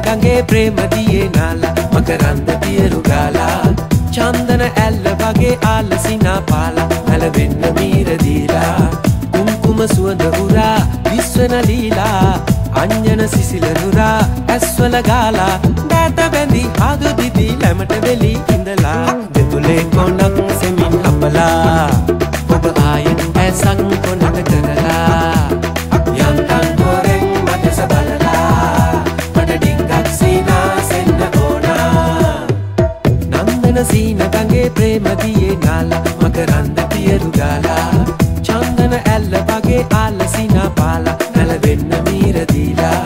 ගඟේ ප්‍රේම දියේ නාලා මකරන්ද පියරු ගාලා චන්දන ඇල්ල වගේ ආලසිනා පාලා නැලවෙන්න මීර දීලා කුම්කුම සුවඳ උරා විශ්වන ලීලා අංජන සිසිල නුරා ඇස්වල ගාලා දැත බැඳි ආදු දිදි ලැමට වෙලි ඉඳලා දෙතුලේ කොණක් සෙමින් අපලා ඔබ ආයෙන් ඇසක් කොනක කරලා යන්තම් හොරෙන් මතස බලලා මට ඩිංගක් සීනා සෙන්න ඕනා නන්දන සීන ගඟේ ප්‍රේම දියේ නාලා මකරන්ද පියරු ගාලා චන්දන ඇල්ල වගේ ආලසිනා පාලා නැලවෙන්න මීර දීලා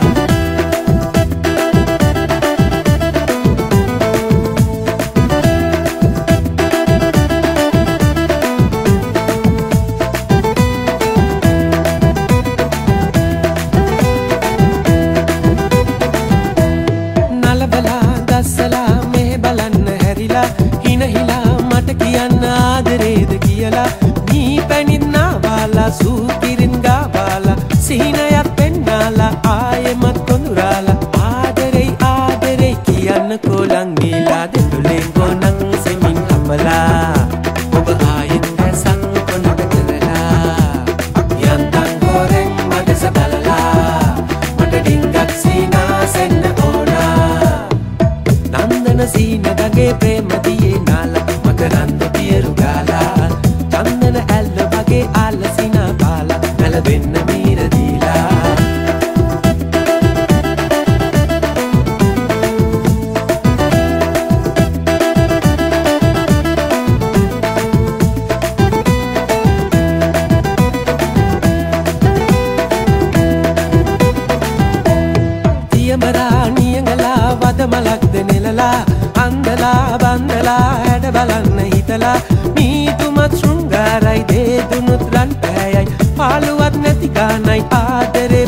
නලබලා දස්සලා මෙහෙ බලන්න හැරිලා හිනහිලා මට කියන්න ආදරේද කියලා මී පැණිත් නාවාලා සූකිරින් ගාවාලා සිහිනයක් පෙන්නාලා ආයෙමත් කොඳුරාලා ආදරේ කියන්න කොලං ගීලා දෙතුලෙන් ගොනක් සෙමින් අපලා ඔබ ආයෙත් ඇසක් කොනක කරලා යන්තම් හොරෙන් මදස බලලා මට ඩිංගක් සීනා සෙන්න ඕනා නන්දන සීන ගඟේ ප්‍රේම දියේ නාලා මකරන්ද පියරු ගාලා චන්දන ඇල්ල වගේ ආලසිනා පාලා නැලවෙන්න මීර දීලා තියමරා නියඟලා වදමලක්ද නෙලලා අන්දලා බන්දලා හැඩ බලන්න හිතලා මීතුමත් ශෘංගාරයි දේදුනුත් රන් පැයයි පාළුවත් නැති ගානයි ආදරේ